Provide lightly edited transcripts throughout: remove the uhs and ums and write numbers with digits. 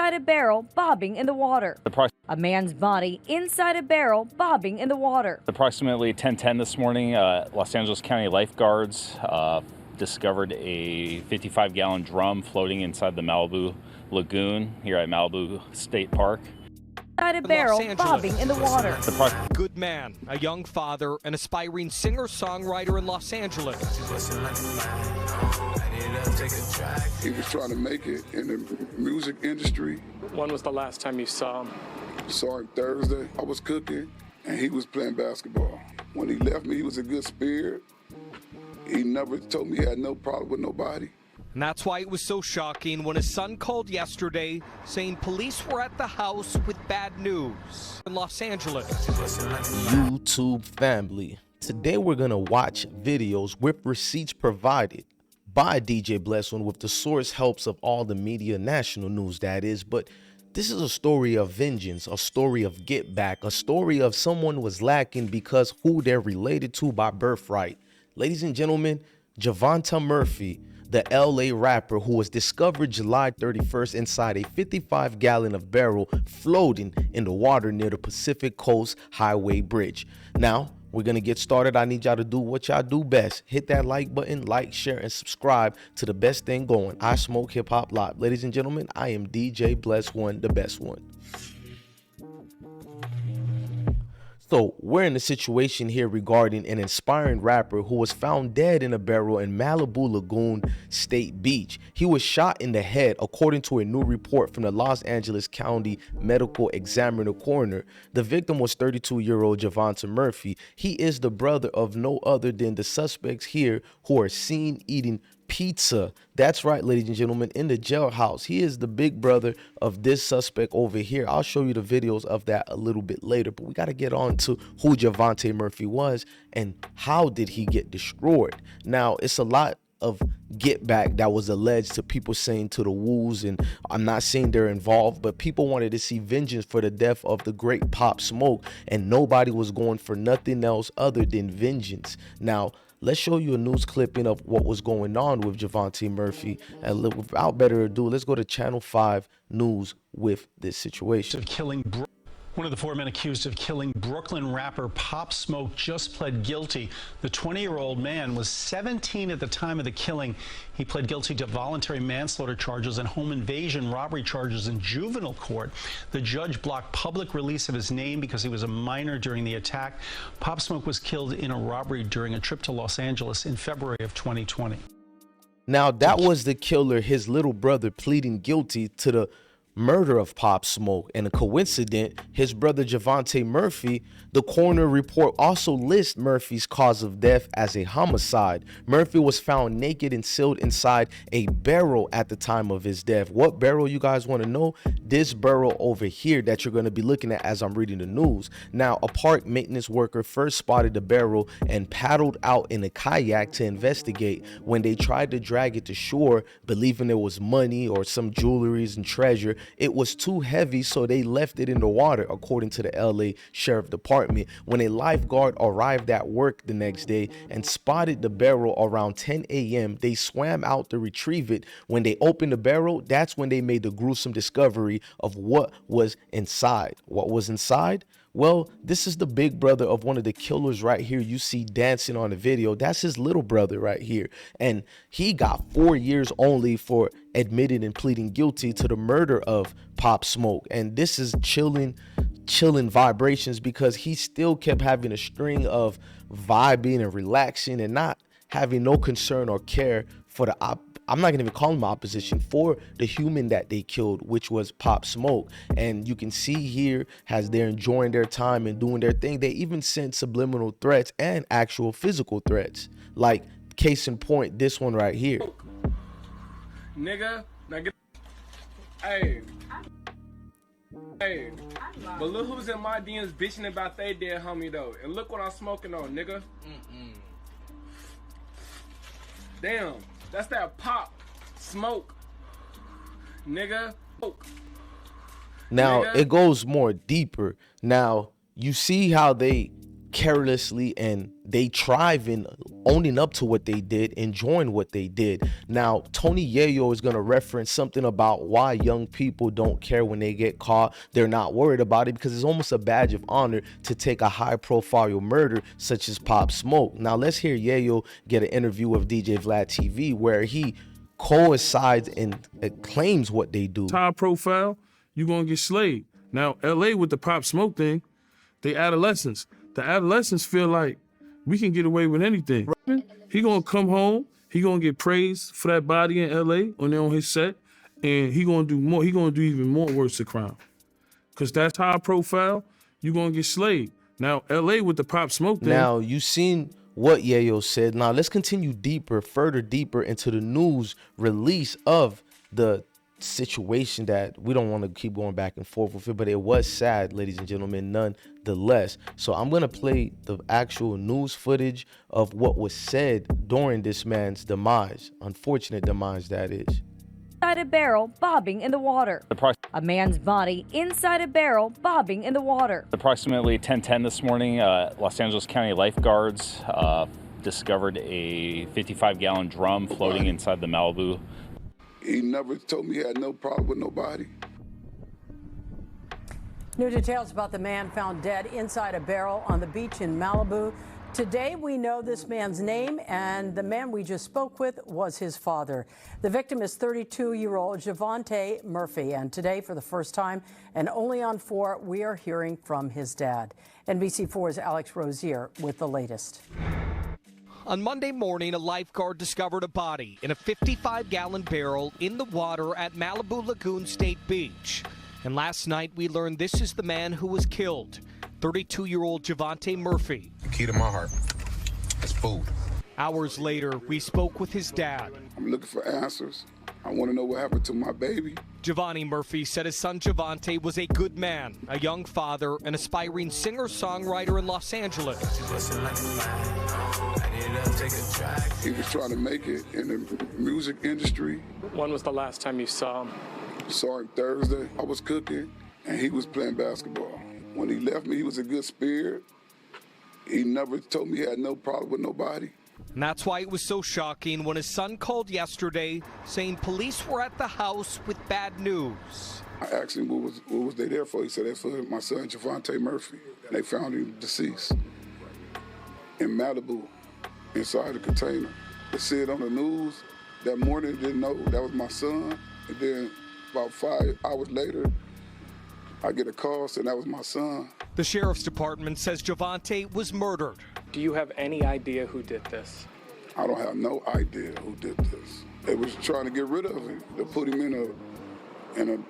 inside a barrel bobbing in the water. A man's body inside a barrel bobbing in the water. Approximately 10:10 this morning, Los Angeles County lifeguards discovered a 55-gallon drum floating inside the Malibu Lagoon here at Malibu State Park. Inside a barrel bobbing in the water. Good man, a young father, an aspiring singer-songwriter in Los Angeles. He was trying to make it in the music industry. When was the last time you saw him? Saw him Thursday. I was cooking, and he was playing basketball. When he left me, he was a good spirit. He never told me he had no problem with nobody. And that's why it was so shocking when his son called yesterday saying police were at the house with bad news in Los Angeles. YouTube family, today we're gonna watch videos with receipts provided by DJ Bless One with the source helps of all the media, national news that is, but this is a story of vengeance, a story of get back, a story of someone was lacking because who they're related to by birthright. Ladies and gentlemen, Javonnta Murphy, the LA rapper who was discovered July 31st inside a 55-gallon of barrel floating in the water near the Pacific Coast Highway Bridge. Now, we're going to get started. I need y'all to do what y'all do best. Hit that like button, like, share, and subscribe to the best thing going. I Smoke Hip Hop Live. Ladies and gentlemen, I am DJ Bless One, the best one. So we're in a situation here regarding an inspiring rapper who was found dead in a barrel in Malibu Lagoon State Beach. He was shot in the head, according to a new report from the Los Angeles County Medical Examiner coroner. The victim was 32-year-old Javonnta Murphy. He is the brother of no other than the suspects here who are seen eating pizza. That's right, ladies and gentlemen, in the jailhouse. He is the big brother of this suspect over here. I'll show you the videos of that a little bit later, but we got to get on to who Javonnta Murphy was and how did he get destroyed. Now, it's a lot of get back that was alleged to people saying to the woos, and I'm not saying they're involved, but people wanted to see vengeance for the death of the great Pop Smoke, and nobody was going for nothing else other than vengeance. Now, let's show you a news clipping of what was going on with Javonnta Murphy. And without better ado, let's go to Channel 5 News with this situation. One of the 4 men accused of killing Brooklyn rapper Pop Smoke just pled guilty. The 20-year-old man was 17 at the time of the killing. He pled guilty to voluntary manslaughter charges and home invasion robbery charges in juvenile court. The judge blocked public release of his name because he was a minor during the attack. Pop Smoke was killed in a robbery during a trip to Los Angeles in February of 2020. Now, that was the killer, his little brother, pleading guilty to the murder of Pop Smoke. And a coincidence, his brother Javonnta Murphy, the coroner report also lists Murphy's cause of death as a homicide. Murphy was found naked and sealed inside a barrel at the time of his death. What barrel, you guys want to know? This barrel over here that you're going to be looking at as I'm reading the news. Now, a park maintenance worker first spotted the barrel and paddled out in a kayak to investigate. When they tried to drag it to shore, believing there was money or some jewelries and treasure, it was too heavy, so they left it in the water, according to the LA Sheriff Department. When a lifeguard arrived at work the next day and spotted the barrel around 10 a.m., they swam out to retrieve it. When they opened the barrel, that's when they made the gruesome discovery of what was inside. What was inside? Well, this is the big brother of one of the killers right here you see dancing on the video. That's his little brother right here. And he got 4 years only for admitting and pleading guilty to the murder of Pop Smoke. And this is chilling vibrations because he still kept having a string of vibing and relaxing and not having no concern or care for the I'm not gonna even call him opposition, for the human that they killed, which was Pop Smoke. And you can see here, as they're enjoying their time and doing their thing, they even sent subliminal threats and actual physical threats. Like, case in point, this one right here. Nigga, hey, but look who's in my DMs bitching about they dead homie though, and look what I'm smoking on, nigga. Damn. That's that Pop Smoke, nigga. Now, it goes more deeper. Now, you see how they carelessly, and they thrive in owning up to what they did, enjoying what they did. Now, Tony Yayo is going to reference something about why young people don't care when they get caught. They're not worried about it because it's almost a badge of honor to take a high-profile murder such as Pop Smoke. Now, let's hear Yayo get an interview with DJ Vlad TV where he coincides and claims what they do. High profile, you're going to get slayed. Now, LA with the Pop Smoke thing, they adolescents. The adolescents feel like we can get away with anything. He gonna come home, he gonna get praised for that body in LA on his set, and he gonna do more. He gonna do even more worse to crime. Cause that's high profile, you gonna get slayed. Now, LA with the Pop Smoke thing. Now, you seen what Yayo said. Now, let's continue further deeper into the news release of the situation that we don't want to keep going back and forth with it, but it was sad, ladies and gentlemen, nonetheless. So I'm going to play the actual news footage of what was said during this man's demise, unfortunate demise that is. Inside a barrel bobbing in the water. A man's body inside a barrel bobbing in the water. Approximately 10:10 this morning, Los Angeles County lifeguards discovered a 55-gallon drum floating inside the Malibu. He never told me he had no problem with nobody. New details about the man found dead inside a barrel on the beach in Malibu. Today, we know this man's name, and the man we just spoke with was his father. The victim is 32-year-old Javonnta Murphy, and today, for the first time, and only on 4, we are hearing from his dad. NBC4's Alex Rozier with the latest. On Monday morning, a lifeguard discovered a body in a 55-gallon barrel in the water at Malibu Lagoon State Beach. And last night, we learned this is the man who was killed, 32-year-old Javonnta Murphy. The key to my heart is food. Hours later, we spoke with his dad. I'm looking for answers. I want to know what happened to my baby. Javonnta Murphy said his son Javonnta was a good man, a young father, an aspiring singer-songwriter in Los Angeles. He was trying to make it in the music industry. When was the last time you saw him? Saw him Thursday. I was cooking, and he was playing basketball. When he left me, he was a good spirit. He never told me he had no problem with nobody. And that's why it was so shocking when his son called yesterday saying police were at the house with bad news. I asked him what was they there for. He said that's for my son Javonnta Murphy. And they found him deceased in Malibu inside a container. They said on the news that morning, didn't know that was my son. And then about 5 hours later, I get a call saying that was my son. The sheriff's department says Javonnta was murdered. Do you have any idea who did this? I don't have no idea who did this. They was trying to get rid of him. They put him in a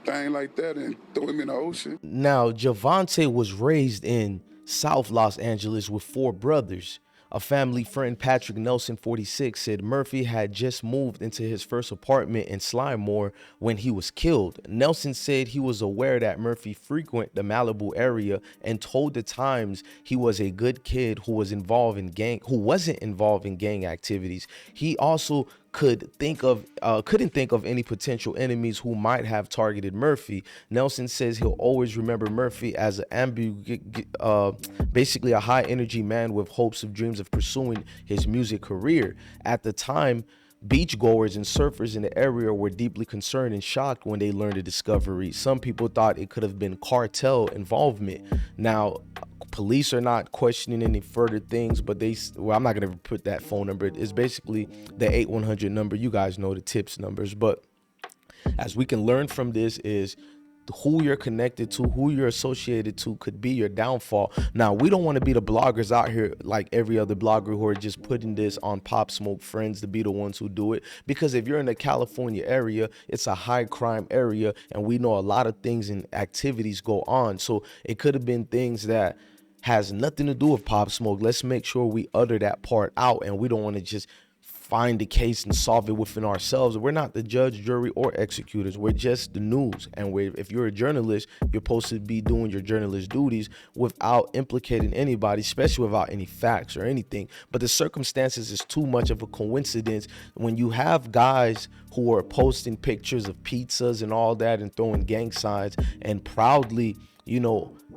thing like that and throw him in the ocean. Now, Javonnta was raised in South Los Angeles with 4 brothers. A family friend, Patrick Nelson, 46, said Murphy had just moved into his first apartment in Slimemore when he was killed. Nelson said he was aware that Murphy frequented the Malibu area and told the Times he was a good kid who wasn't involved in gang activities. He also couldn't think of any potential enemies who might have targeted Murphy. Nelson says he'll always remember Murphy as basically a high energy man with hopes of dreams of pursuing his music career. At the time, beachgoers and surfers in the area were deeply concerned and shocked when they learned the discovery. Some people thought it could have been cartel involvement. Now, police are not questioning any further things, but I'm not going to put that phone number. It's basically the 8100 number. You guys know the tips numbers. But as we can learn from this is who you're connected to, who you're associated to could be your downfall. Now, we don't want to be the bloggers out here like every other blogger who are just putting this on Pop Smoke friends to be the ones who do it. Because if you're in the California area, it's a high crime area, and we know a lot of things and activities go on. So it could have been things that has nothing to do with Pop Smoke. Let's make sure we utter that part out, and we don't want to just find the case and solve it within ourselves. We're not the judge, jury, or executors. We're just the news. And if you're a journalist, you're supposed to be doing your journalist duties without implicating anybody, especially without any facts or anything. But the circumstances is too much of a coincidence when you have guys who are posting pictures of pizzas and all that and throwing gang signs and proudly,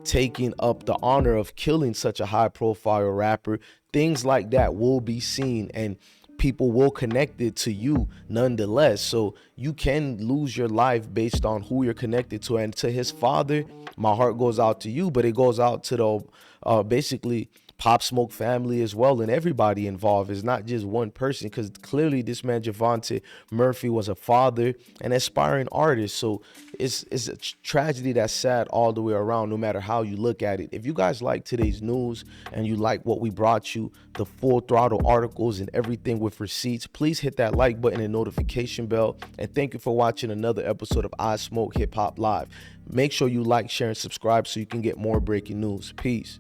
taking up the honor of killing such a high profile rapper, things like that will be seen and people will connect it to you nonetheless. So you can lose your life based on who you're connected to. And to his father, my heart goes out to you, but it goes out to the basically Pop Smoke family as well, and everybody involved. It's not just one person, because clearly this man Javonnta Murphy was a father, an aspiring artist. So it's a tragedy that's sad all the way around, no matter how you look at it. If you guys like today's news and you like what we brought you, the full throttle articles and everything with receipts, please hit that like button and notification bell. And thank you for watching another episode of I Smoke Hip Hop Live. Make sure you like, share, and subscribe so you can get more breaking news. Peace.